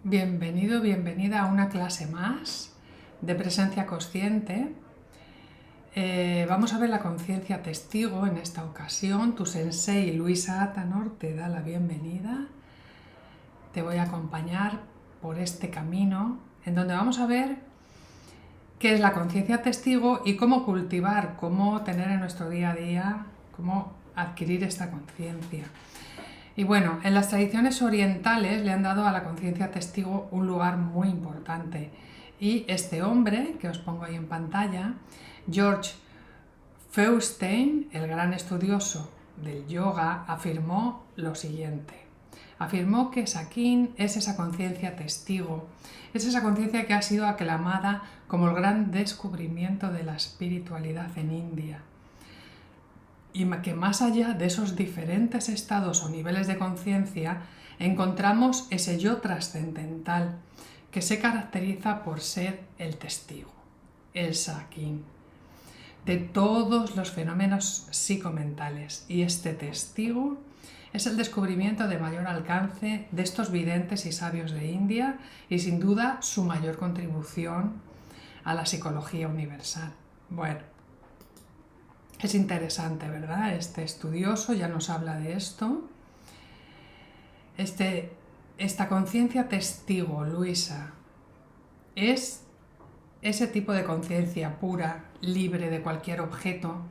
Bienvenido, bienvenida a una clase más de presencia consciente. Vamos a ver la conciencia testigo en esta ocasión. Tu sensei Luisa Atanor te da la bienvenida. Te voy a acompañar por este camino en donde vamos a ver qué es la conciencia testigo y cómo cultivar, cómo tener en nuestro día a día, cómo adquirir esta conciencia. Y bueno, en las tradiciones orientales le han dado a la conciencia testigo un lugar muy importante. Y este hombre, que os pongo ahí en pantalla, George Feuerstein, el gran estudioso del yoga, afirmó lo siguiente. Afirmó que Sakin es esa conciencia testigo, es esa conciencia que ha sido aclamada como el gran descubrimiento de la espiritualidad en India. Y que más allá de esos diferentes estados o niveles de conciencia encontramos ese yo trascendental que se caracteriza por ser el testigo, el Sakin, de todos los fenómenos psicomentales. Y este testigo es el descubrimiento de mayor alcance de estos videntes y sabios de India y sin duda su mayor contribución a la psicología universal. Bueno, es interesante, ¿verdad? Este estudioso ya nos habla de esto. Esta conciencia testigo, Luisa, es ese tipo de conciencia pura, libre de cualquier objeto,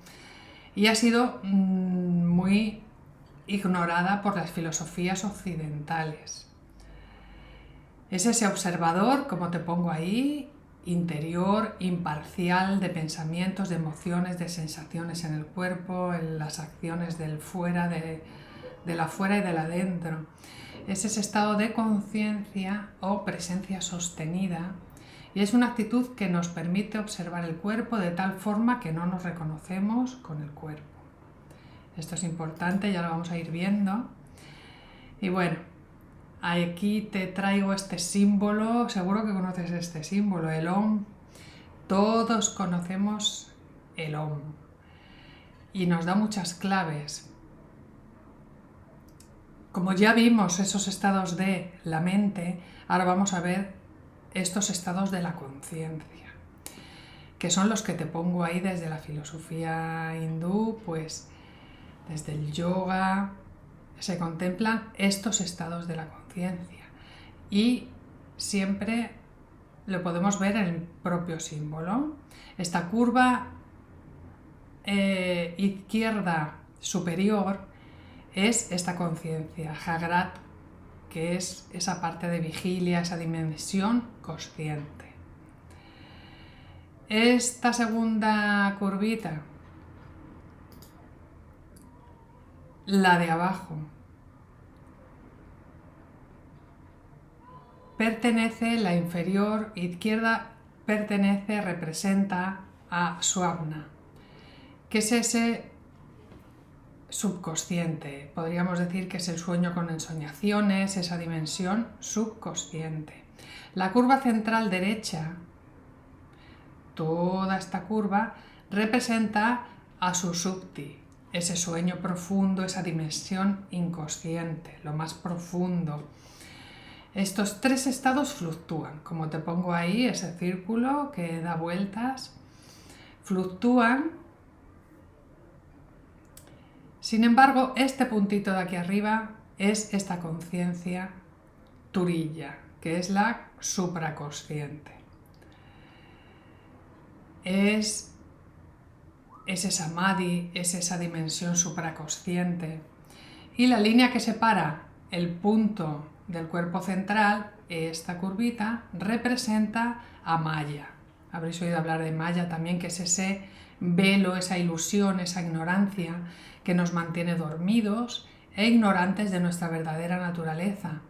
y ha sido muy ignorada por las filosofías occidentales. Es ese observador, como te pongo ahí, interior, imparcial, de pensamientos, de emociones, de sensaciones en el cuerpo, en las acciones del fuera, de la fuera y del adentro. Es ese estado de conciencia o presencia sostenida y es una actitud que nos permite observar el cuerpo de tal forma que no nos reconocemos con el cuerpo. Esto es importante, ya lo vamos a ir viendo. Y bueno, aquí te traigo este símbolo, seguro que conoces este símbolo, el Om. Todos conocemos el Om y nos da muchas claves. Como ya vimos esos estados de la mente, ahora vamos a ver estos estados de la conciencia, que son los que te pongo ahí desde la filosofía hindú, pues desde el yoga, se contemplan estos estados de la conciencia y siempre lo podemos ver en el propio símbolo. Esta curva izquierda superior es esta conciencia, Jagrat, que es esa parte de vigilia, esa dimensión consciente. Esta segunda curvita, la de abajo, pertenece, la inferior izquierda representa a Swapna, que es ese subconsciente. Podríamos decir que es el sueño con ensoñaciones, esa dimensión subconsciente. La curva central derecha, toda esta curva, representa a Sushupti, ese sueño profundo, esa dimensión inconsciente, lo más profundo. Estos tres estados fluctúan, como te pongo ahí, ese círculo que da vueltas, fluctúan. Sin embargo, este puntito de aquí arriba es esta conciencia turilla, que es la supraconsciente. Es ese samadhi, es esa dimensión supraconsciente. Y la línea que separa el punto del cuerpo central, esta curvita, representa a Maya. Habréis oído hablar de Maya también, que es ese velo, esa ilusión, esa ignorancia que nos mantiene dormidos e ignorantes de nuestra verdadera naturaleza.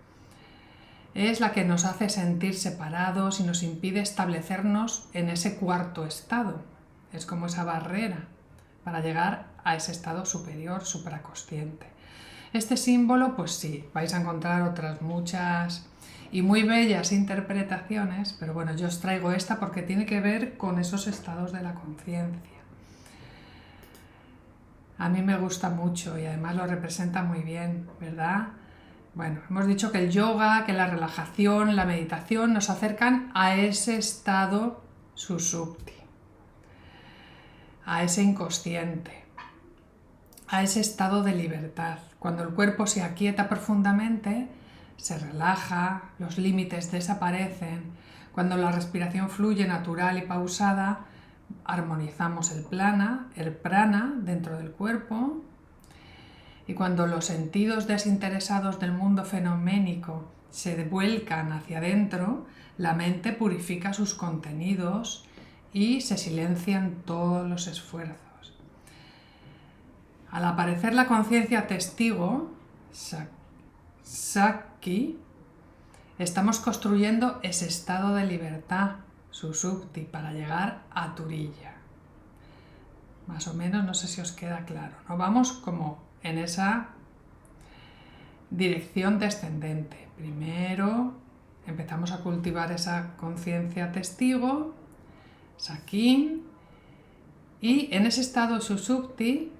Es la que nos hace sentir separados y nos impide establecernos en ese cuarto estado. Es como esa barrera para llegar a ese estado superior, supraconsciente. Este símbolo, pues sí, vais a encontrar otras muchas y muy bellas interpretaciones, pero bueno, yo os traigo esta porque tiene que ver con esos estados de la conciencia. A mí me gusta mucho y además lo representa muy bien, ¿verdad? Bueno, hemos dicho que el yoga, que la relajación, la meditación nos acercan a ese estado sushupti, a ese inconsciente, a ese estado de libertad. Cuando el cuerpo se aquieta profundamente, se relaja, los límites desaparecen. Cuando la respiración fluye natural y pausada, armonizamos el prana dentro del cuerpo. Y cuando los sentidos desinteresados del mundo fenoménico se vuelcan hacia adentro, la mente purifica sus contenidos y se silencian todos los esfuerzos. Al aparecer la conciencia testigo, Sakki, estamos construyendo ese estado de libertad, Sushupti, para llegar a Turiya. Más o menos, no sé si os queda claro, ¿no? Vamos como en esa dirección descendente. Primero empezamos a cultivar esa conciencia testigo, Sakin, y en ese estado Sushupti,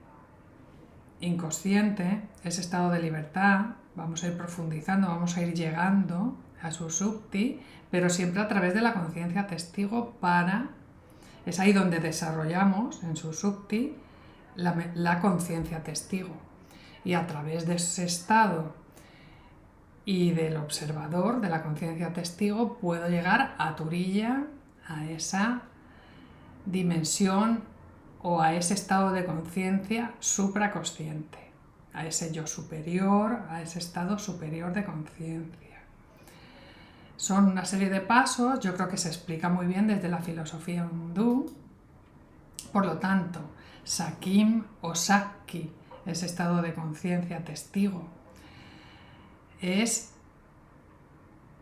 inconsciente, ese estado de libertad, vamos a ir profundizando, vamos a ir llegando a Sushupti, pero siempre a través de la conciencia testigo es ahí donde desarrollamos en Sushupti la conciencia testigo. Y a través de ese estado y del observador, de la conciencia testigo, puedo llegar a Turiya, a esa dimensión o a ese estado de conciencia supraconsciente, a ese yo superior, a ese estado superior de conciencia. Son una serie de pasos, yo creo que se explica muy bien desde la filosofía hindú. Por lo tanto, Sakim o Sakki, ese estado de conciencia testigo, es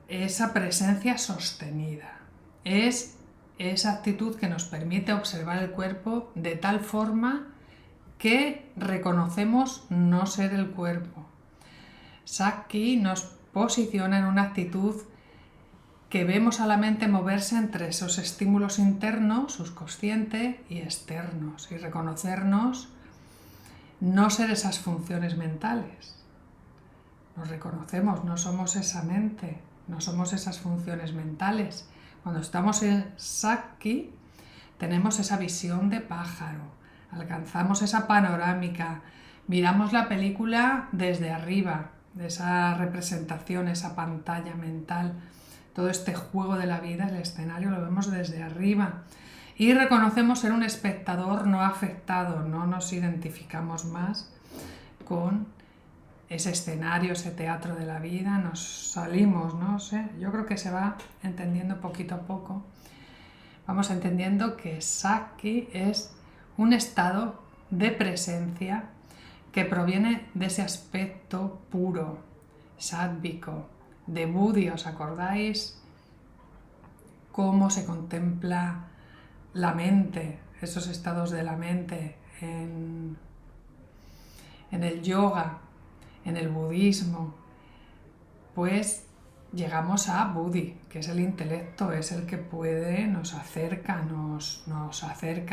esa presencia sostenida, es esa actitud que nos permite observar el cuerpo de tal forma que reconocemos no ser el cuerpo. Sakki nos posiciona en una actitud que vemos a la mente moverse entre esos estímulos internos, subconsciente, y externos, y reconocernos no ser esas funciones mentales. Nos reconocemos, no somos esa mente, no somos esas funciones mentales. Cuando estamos en Sakki, tenemos esa visión de pájaro, alcanzamos esa panorámica, miramos la película desde arriba, de esa representación, esa pantalla mental, todo este juego de la vida, el escenario lo vemos desde arriba. Y reconocemos ser un espectador no afectado, no nos identificamos más con ese escenario, ese teatro de la vida, nos salimos, no sé, yo creo que se va entendiendo poquito a poco. Vamos entendiendo que Sakki es un estado de presencia que proviene de ese aspecto puro, sádvico, de Buddhi. ¿Os acordáis cómo se contempla la mente, esos estados de la mente en el yoga, en el budismo? Pues llegamos a Buddhi, que es el intelecto, es el que nos acerca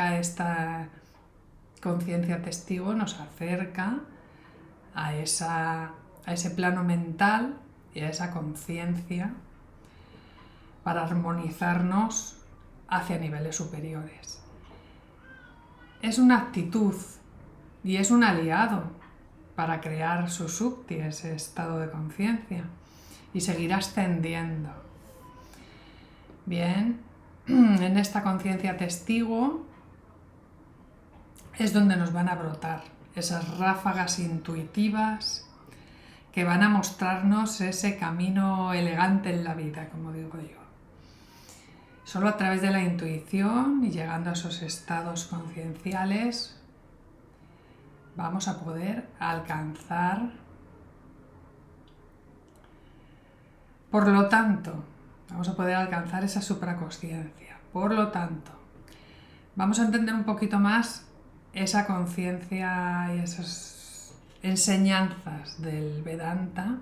a esta conciencia testigo, nos acerca a ese plano mental y a esa conciencia para armonizarnos hacia niveles superiores. Es una actitud y es un aliado para crear Sushupti, ese estado de conciencia, y seguir ascendiendo. Bien, en esta conciencia testigo es donde nos van a brotar esas ráfagas intuitivas que van a mostrarnos ese camino elegante en la vida, como digo yo. Solo a través de la intuición y llegando a esos estados concienciales vamos a poder alcanzar. Por lo tanto, vamos a poder alcanzar esa supraconsciencia. Por lo tanto, vamos a entender un poquito más esa conciencia y esas enseñanzas del Vedanta.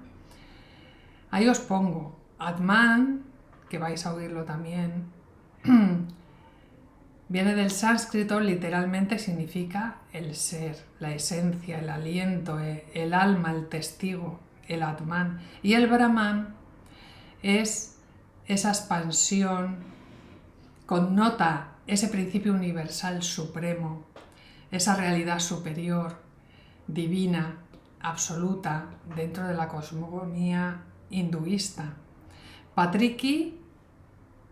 Ahí os pongo Atman, que vais a oírlo también. Viene del sánscrito, literalmente significa el ser, la esencia, el aliento, el alma, el testigo. el Atman. Y el Brahman es esa expansión, connota ese principio universal supremo, esa realidad superior, divina, absoluta, dentro de la cosmogonía hinduista. Patriki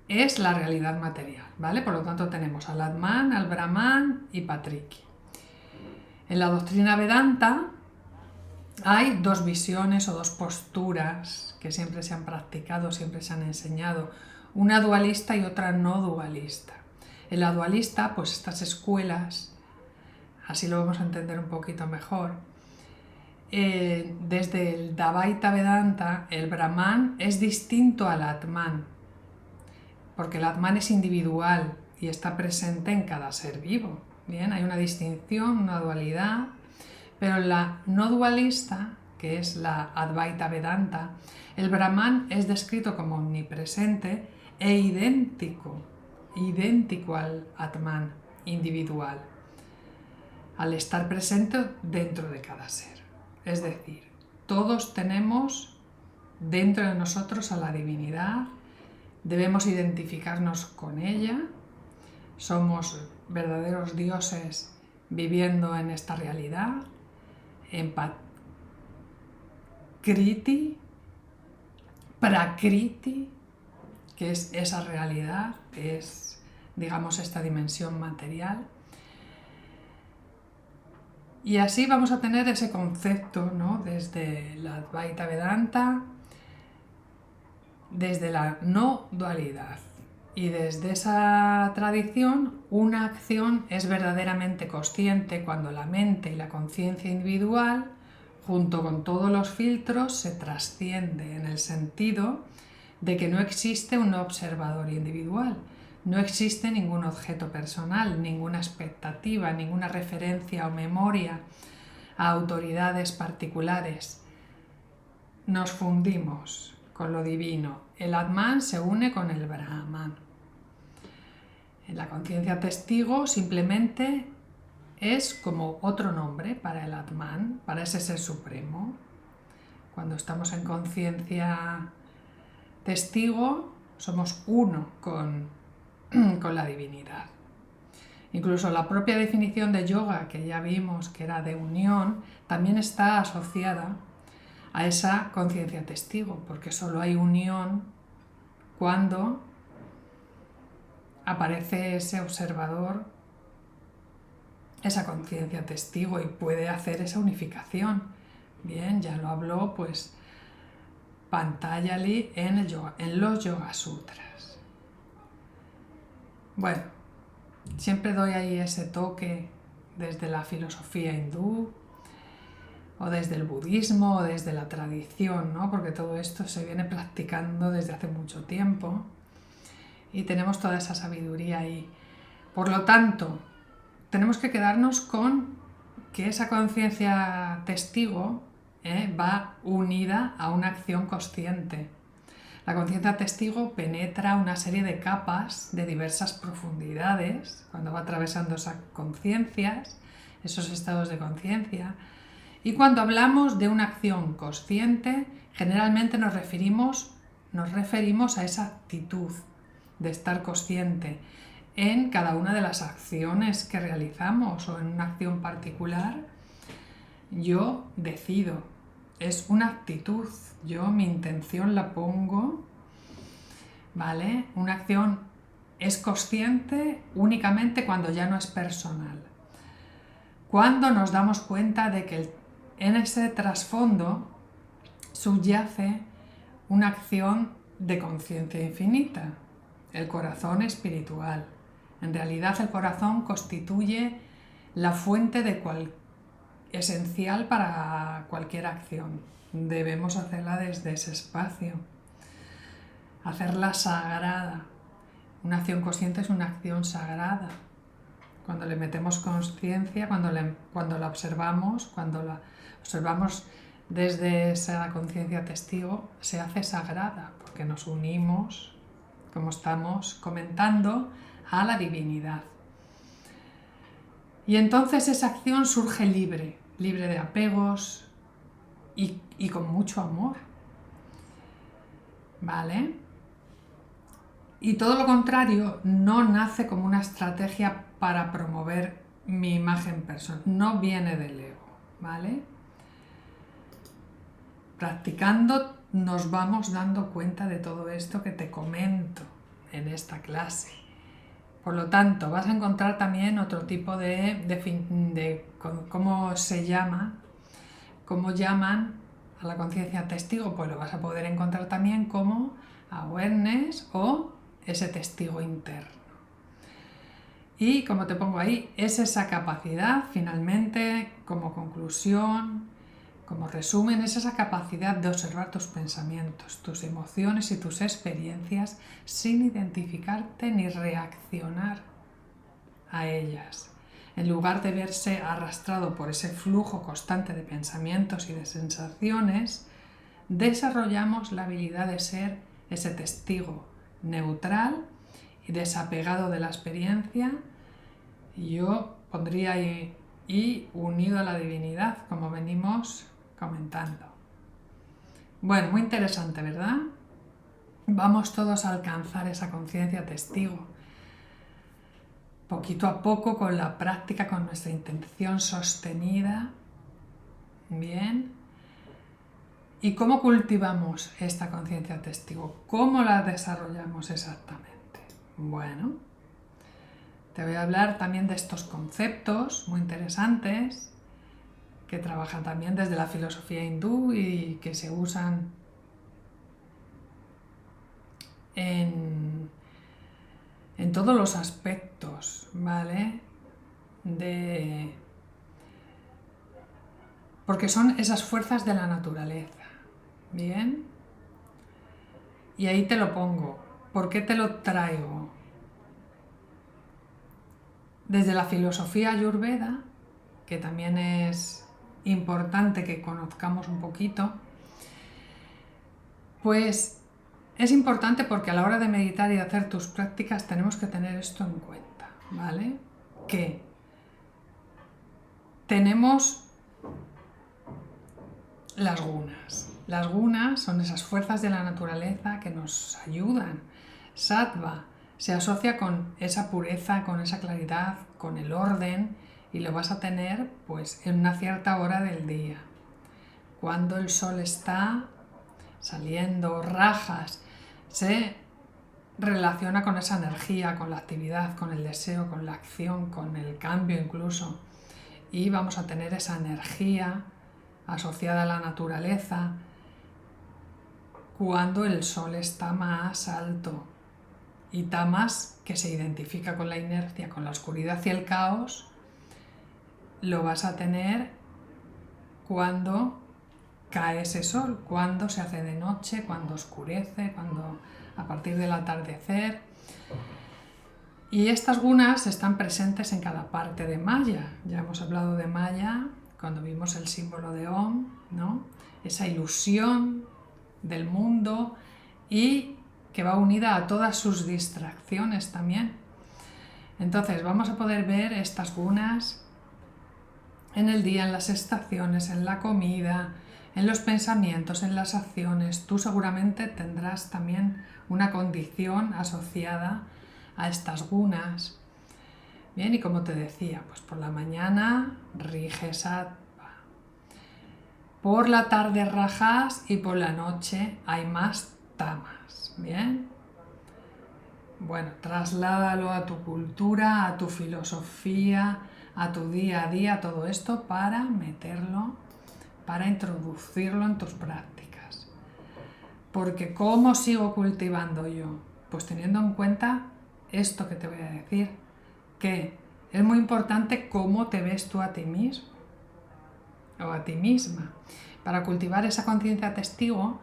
es la realidad material, ¿vale? Por lo tanto tenemos al Atman, al Brahman y Patriki. En la doctrina Vedanta hay dos visiones o dos posturas que siempre se han practicado, siempre se han enseñado, una dualista y otra no dualista. En la dualista, pues estas escuelas, así lo vamos a entender un poquito mejor, desde el Dvaita Vedanta, el Brahman es distinto al Atman, porque el Atman es individual y está presente en cada ser vivo. Bien, hay una distinción, una dualidad, pero en la no dualista, que es la Advaita Vedanta, el Brahman es descrito como omnipresente e idéntico al Atman individual, al estar presente dentro de cada ser. Es decir, todos tenemos dentro de nosotros a la divinidad, debemos identificarnos con ella, somos verdaderos dioses viviendo en esta realidad, en Kriti, Prakriti, que es esa realidad, que es, digamos, esta dimensión material. Y así vamos a tener ese concepto, ¿no? Desde la Advaita Vedanta, desde la no dualidad. Y desde esa tradición, una acción es verdaderamente consciente cuando la mente y la conciencia individual, junto con todos los filtros, se trasciende en el sentido de que no existe un observador individual, no existe ningún objeto personal, ninguna expectativa, ninguna referencia o memoria a autoridades particulares. Nos fundimos con lo divino. El Atman se une con el Brahman. En la conciencia testigo simplemente es como otro nombre para el Atman, para ese ser supremo. Cuando estamos en conciencia testigo, somos uno con la divinidad. Incluso la propia definición de yoga, que ya vimos que era de unión, también está asociada a esa conciencia testigo, porque solo hay unión cuando aparece ese observador, esa conciencia testigo, y puede hacer esa unificación. Bien, ya lo habló pues Patanjali en los Yoga Sutras. Bueno, siempre doy ahí ese toque desde la filosofía hindú, o desde el budismo, o desde la tradición, ¿no? Porque todo esto se viene practicando desde hace mucho tiempo y tenemos toda esa sabiduría ahí. Por lo tanto, tenemos que quedarnos con que esa conciencia testigo va unida a una acción consciente. La conciencia testigo penetra una serie de capas de diversas profundidades cuando va atravesando esas conciencias, esos estados de conciencia. Y cuando hablamos de una acción consciente, generalmente nos referimos a esa actitud de estar consciente en cada una de las acciones que realizamos o en una acción particular. Yo decido, es una actitud, yo mi intención la pongo, ¿vale? Una acción es consciente únicamente cuando ya no es personal. Cuando nos damos cuenta de que en ese trasfondo subyace una acción de conciencia infinita, el corazón espiritual. En realidad el corazón constituye la fuente esencial para cualquier acción. Debemos hacerla desde ese espacio, hacerla sagrada. Una acción consciente es una acción sagrada. Cuando le metemos conciencia, cuando la observamos, desde esa conciencia testigo, se hace sagrada, porque nos unimos, como estamos comentando, a la divinidad. Y entonces esa acción surge libre de apegos, y con mucho amor, ¿vale? Y todo lo contrario, no nace como una estrategia para promover mi imagen personal, no viene del ego, ¿vale? Practicando nos vamos dando cuenta de todo esto que te comento en esta clase. Por lo tanto, vas a encontrar también otro tipo de cómo se llama, cómo llaman a la conciencia testigo, pues lo vas a poder encontrar también como awareness o ese testigo interno. Y como te pongo ahí, es esa capacidad, finalmente, como conclusión, como resumen, es esa capacidad de observar tus pensamientos, tus emociones y tus experiencias sin identificarte ni reaccionar a ellas. En lugar de verse arrastrado por ese flujo constante de pensamientos y de sensaciones, desarrollamos la habilidad de ser ese testigo neutral y desapegado de la experiencia. Yo pondría ahí y unido a la divinidad, como venimos comentando. Bueno, muy interesante, ¿verdad? Vamos todos a alcanzar esa conciencia testigo. Poquito a poco, con la práctica, con nuestra intención sostenida. Bien. ¿Y cómo cultivamos esta conciencia testigo? ¿Cómo la desarrollamos exactamente? Bueno, te voy a hablar también de estos conceptos muy interesantes que trabajan también desde la filosofía hindú y que se usan en todos los aspectos, ¿vale? Porque son esas fuerzas de la naturaleza, ¿bien? Y ahí te lo pongo. ¿Por qué te lo traigo? Desde la filosofía ayurveda, que también es importante que conozcamos un poquito, pues es importante porque a la hora de meditar y de hacer tus prácticas tenemos que tener esto en cuenta, ¿vale? Que tenemos las gunas. Las gunas son esas fuerzas de la naturaleza que nos ayudan. Sattva se asocia con esa pureza, con esa claridad, con el orden, y lo vas a tener pues en una cierta hora del día. Cuando el sol está saliendo, rajas, se relaciona con esa energía, con la actividad, con el deseo, con la acción, con el cambio incluso. Y vamos a tener esa energía asociada a la naturaleza cuando el sol está más alto. Y Tamas, que se identifica con la inercia, con la oscuridad y el caos, lo vas a tener cuando cae ese sol, cuando se hace de noche, cuando oscurece, cuando a partir del atardecer. Y estas gunas están presentes en cada parte de Maya. Ya hemos hablado de Maya cuando vimos el símbolo de Om, ¿no? Esa ilusión del mundo y que va unida a todas sus distracciones también. Entonces vamos a poder ver estas gunas en el día, en las estaciones, en la comida, en los pensamientos, en las acciones. Tú seguramente tendrás también una condición asociada a estas gunas. Bien, y como te decía, pues por la mañana rige Sattva, por la tarde rajas y por la noche hay más tamas. Bien. Bueno, trasládalo a tu cultura, a tu filosofía, a tu día a día, todo esto para meterlo, para introducirlo en tus prácticas. Porque ¿cómo sigo cultivando yo? Pues teniendo en cuenta esto que te voy a decir, que es muy importante cómo te ves tú a ti mismo o a ti misma. Para cultivar esa conciencia testigo,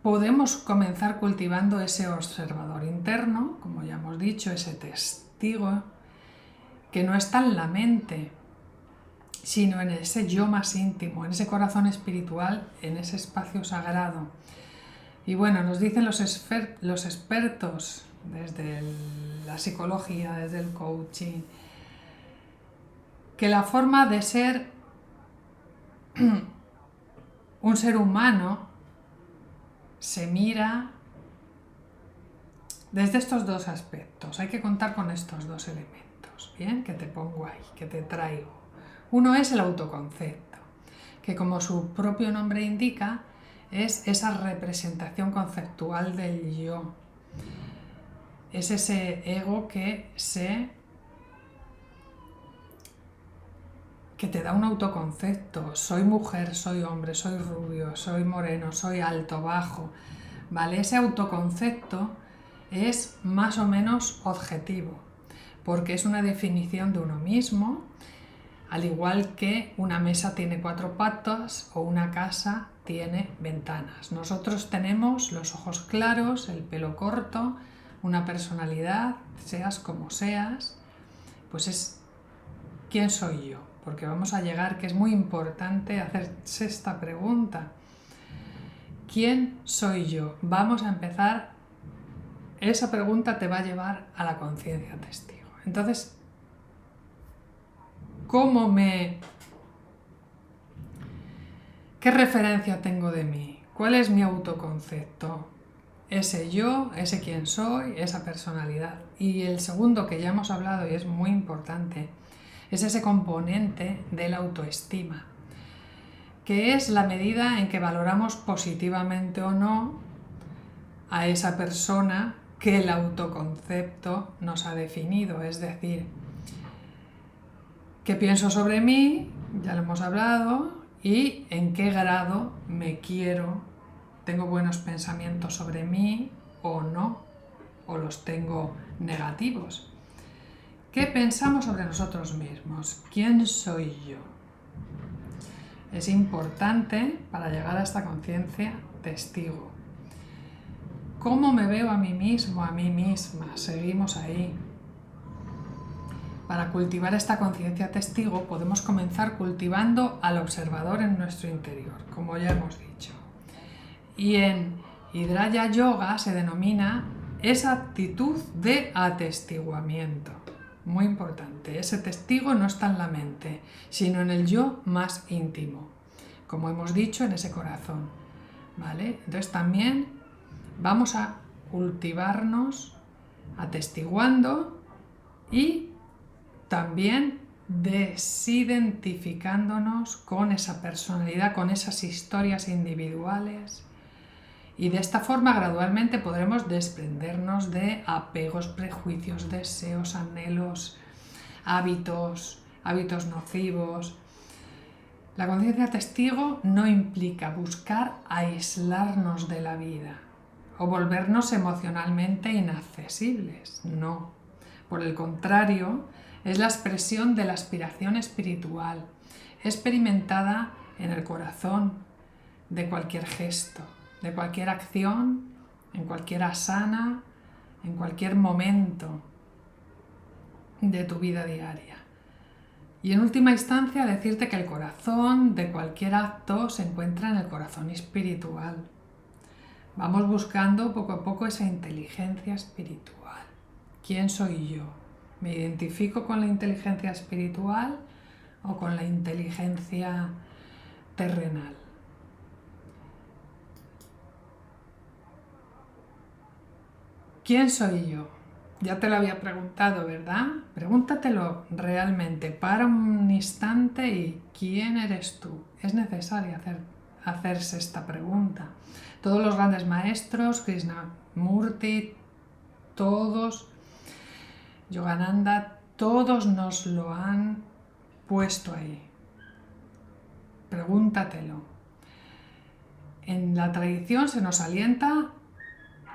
podemos comenzar cultivando ese observador interno, como ya hemos dicho, ese testigo, que no está en la mente, sino en ese yo más íntimo, en ese corazón espiritual, en ese espacio sagrado. Y bueno, nos dicen los expertos desde la psicología, desde el coaching, que la forma de ser un ser humano se mira desde estos dos aspectos. Hay que contar con estos dos elementos, ¿bien? Que te pongo ahí, que te traigo. Uno es el autoconcepto, que como su propio nombre indica, es esa representación conceptual del yo. Es ese ego que te da un autoconcepto. Soy mujer, soy hombre, soy rubio, soy moreno, soy alto, bajo. ¿Vale? Ese autoconcepto es más o menos objetivo, porque es una definición de uno mismo, al igual que una mesa tiene 4 patas o una casa tiene ventanas. Nosotros tenemos los ojos claros, el pelo corto, una personalidad, seas como seas, pues es ¿quién soy yo? Porque vamos a llegar, que es muy importante hacerse esta pregunta. ¿Quién soy yo? Vamos a empezar, esa pregunta te va a llevar a la conciencia testigo. Entonces, ¿qué referencia tengo de mí? ¿Cuál es mi autoconcepto? Ese yo, ese quién soy, esa personalidad. Y el segundo que ya hemos hablado y es muy importante, es ese componente de la autoestima, que es la medida en que valoramos positivamente o no a esa persona que el autoconcepto nos ha definido. Es decir, qué pienso sobre mí, ya lo hemos hablado, y en qué grado me quiero, tengo buenos pensamientos sobre mí o no, o los tengo negativos. ¿Qué pensamos sobre nosotros mismos? ¿Quién soy yo? Es importante para llegar a esta conciencia testigo. ¿Cómo me veo a mí mismo, a mí misma? Seguimos ahí. Para cultivar esta conciencia testigo podemos comenzar cultivando al observador en nuestro interior, como ya hemos dicho. Y en Hidraya Yoga se denomina esa actitud de atestiguamiento. Muy importante, ese testigo no está en la mente, sino en el yo más íntimo, como hemos dicho, en ese corazón, ¿vale? Entonces también vamos a cultivarnos atestiguando y también desidentificándonos con esa personalidad, con esas historias individuales. Y de esta forma gradualmente podremos desprendernos de apegos, prejuicios, deseos, anhelos, hábitos nocivos. La conciencia testigo no implica buscar aislarnos de la vida o volvernos emocionalmente inaccesibles, no. Por el contrario, es la expresión de la aspiración espiritual, experimentada en el corazón de cualquier gesto, de cualquier acción, en cualquier asana, en cualquier momento de tu vida diaria. Y en última instancia decirte que el corazón de cualquier acto se encuentra en el corazón espiritual. Vamos buscando poco a poco esa inteligencia espiritual. ¿Quién soy yo? ¿Me identifico con la inteligencia espiritual o con la inteligencia terrenal? ¿Quién soy yo? Ya te lo había preguntado, ¿verdad? Pregúntatelo realmente, para un instante y ¿quién eres tú? Es necesario hacerse esta pregunta. Todos los grandes maestros, Krishnamurti, todos, Yogananda, todos nos lo han puesto ahí. Pregúntatelo. En la tradición se nos alienta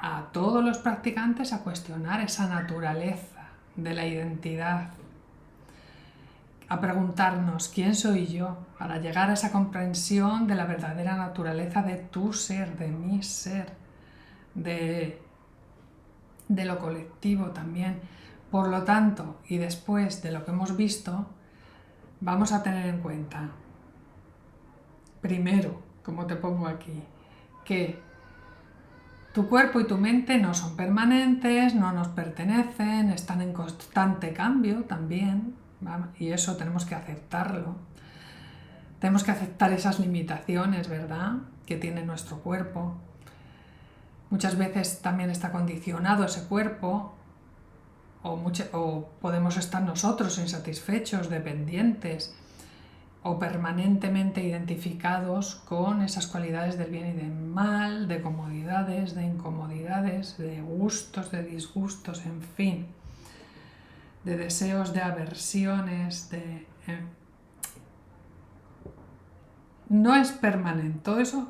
a todos los practicantes a cuestionar esa naturaleza de la identidad, a preguntarnos quién soy yo, para llegar a esa comprensión de la verdadera naturaleza de tu ser, de mi ser, de lo colectivo también. Por lo tanto, y después de lo que hemos visto, vamos a tener en cuenta, primero, como te pongo aquí, que tu cuerpo y tu mente no son permanentes, no nos pertenecen, están en constante cambio también, ¿vale? Y eso tenemos que aceptarlo. Tenemos que aceptar esas limitaciones, ¿verdad?, que tiene nuestro cuerpo. Muchas veces también está condicionado ese cuerpo, o podemos estar nosotros insatisfechos, dependientes, o permanentemente identificados con esas cualidades del bien y del mal, de comodidades, de incomodidades, de gustos, de disgustos, en fin, de deseos, de aversiones, no es permanente, todo eso,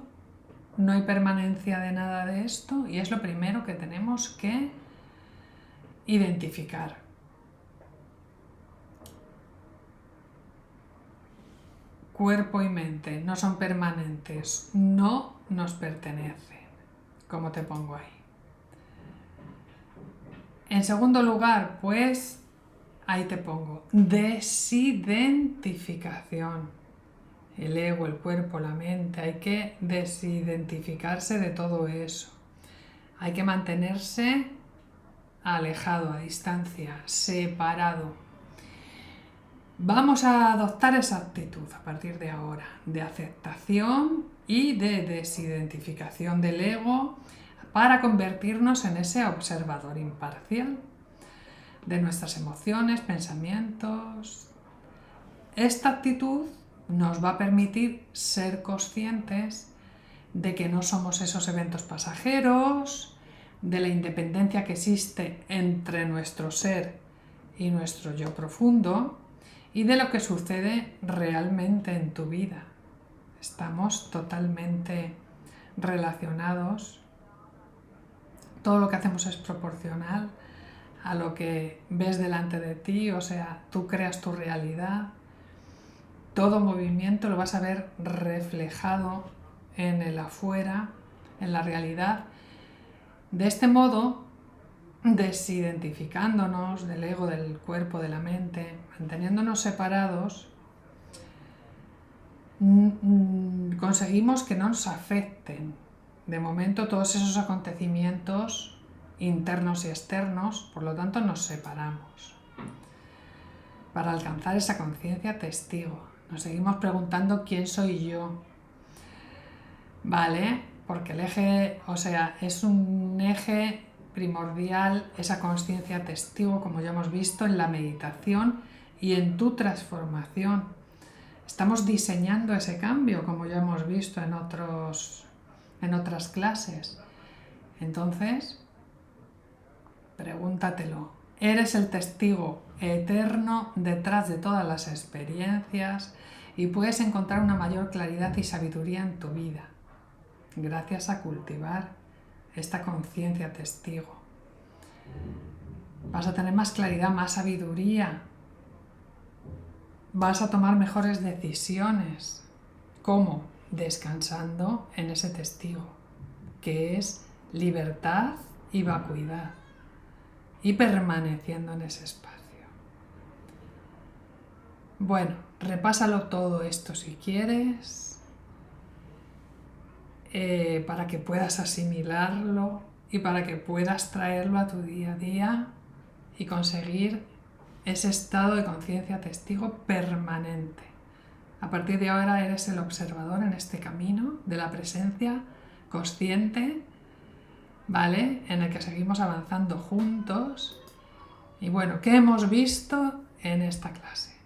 no hay permanencia de nada de esto, y es lo primero que tenemos que identificar. Cuerpo y mente no son permanentes, no nos pertenecen, como te pongo ahí. En segundo lugar, pues, ahí te pongo, desidentificación. El ego, el cuerpo, la mente, hay que desidentificarse de todo eso. Hay que mantenerse alejado, a distancia, separado. Vamos a adoptar esa actitud a partir de ahora, de aceptación y de desidentificación del ego, para convertirnos en ese observador imparcial de nuestras emociones, pensamientos. Esta actitud nos va a permitir ser conscientes de que no somos esos eventos pasajeros, de la independencia que existe entre nuestro ser y nuestro yo profundo, y de lo que sucede realmente en tu vida. Estamos totalmente relacionados. Todo lo que hacemos es proporcional a lo que ves delante de ti, o sea, tú creas tu realidad. Todo movimiento lo vas a ver reflejado en el afuera, en la realidad. De este modo, desidentificándonos del ego, del cuerpo, de la mente, manteniéndonos separados, conseguimos que no nos afecten de momento todos esos acontecimientos internos y externos, por lo tanto nos separamos. Para alcanzar esa conciencia testigo, nos seguimos preguntando quién soy yo, ¿vale? Porque el eje, o sea, es un eje primordial esa conciencia testigo, como ya hemos visto en la meditación y en tu transformación. Estamos diseñando ese cambio, como ya hemos visto en otras clases. Entonces, pregúntatelo. ¿Eres el testigo eterno detrás de todas las experiencias y puedes encontrar una mayor claridad y sabiduría en tu vida gracias a cultivar esta conciencia testigo? Vas a tener más claridad, más sabiduría. Vas a tomar mejores decisiones. ¿Cómo? Descansando en ese testigo, que es libertad y vacuidad, y permaneciendo en ese espacio. Bueno, repásalo todo esto si quieres, para que puedas asimilarlo y para que puedas traerlo a tu día a día y conseguir ese estado de conciencia testigo permanente. A partir de ahora eres el observador en este camino de la presencia consciente, ¿vale? En el que seguimos avanzando juntos. Y bueno, ¿qué hemos visto en esta clase?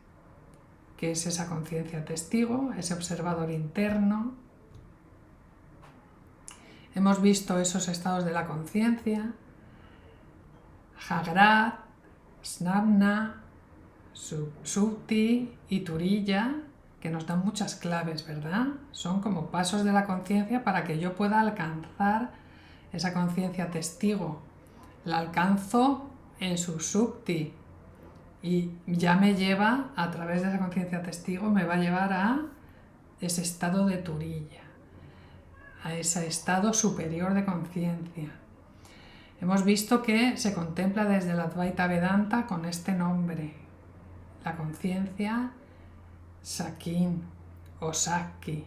Que es esa conciencia testigo, ese observador interno. Hemos visto esos estados de la conciencia, Jagrat, Snapna, Supti y Turiya, que nos dan muchas claves, ¿verdad? Son como pasos de la conciencia para que yo pueda alcanzar esa conciencia testigo. La alcanzo en su Supti y ya me lleva, a través de esa conciencia testigo, me va a llevar a ese estado de Turiya, a ese estado superior de conciencia. Hemos visto que se contempla desde la Advaita Vedanta con este nombre, la conciencia Sakin o Sakki.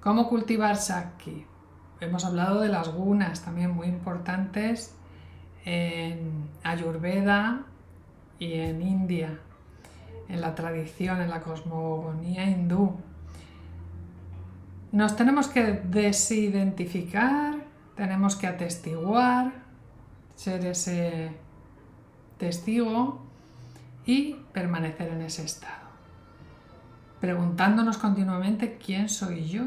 ¿Cómo cultivar Sakki? Hemos hablado de las gunas, también muy importantes en Ayurveda y en India. en la tradición, en la cosmogonía hindú. Nos tenemos que desidentificar, tenemos que atestiguar, ser ese testigo y permanecer en ese estado, preguntándonos continuamente quién soy yo.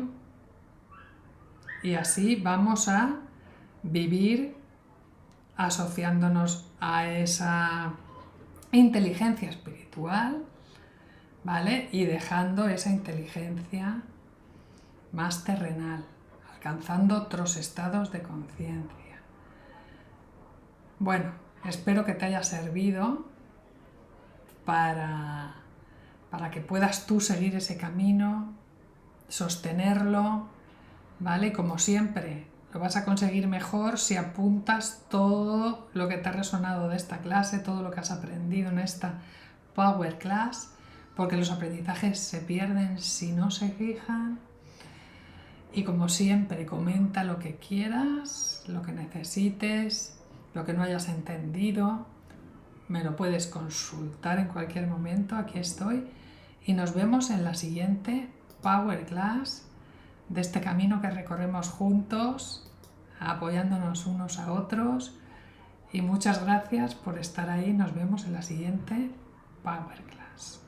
Y así vamos a vivir asociándonos a esa inteligencia espiritual, ¿vale? Y dejando esa inteligencia más terrenal, alcanzando otros estados de conciencia. Bueno, espero que te haya servido para que puedas tú seguir ese camino, sostenerlo, ¿vale? Como siempre, lo vas a conseguir mejor si apuntas todo lo que te ha resonado de esta clase, todo lo que has aprendido en esta Power Class, porque los aprendizajes se pierden si no se fijan. Y como siempre, comenta lo que quieras, lo que necesites, lo que no hayas entendido. Me lo puedes consultar en cualquier momento, aquí estoy. Y nos vemos en la siguiente Power Class de este camino que recorremos juntos, apoyándonos unos a otros. Y muchas gracias por estar ahí. Nos vemos en la siguiente Power Class.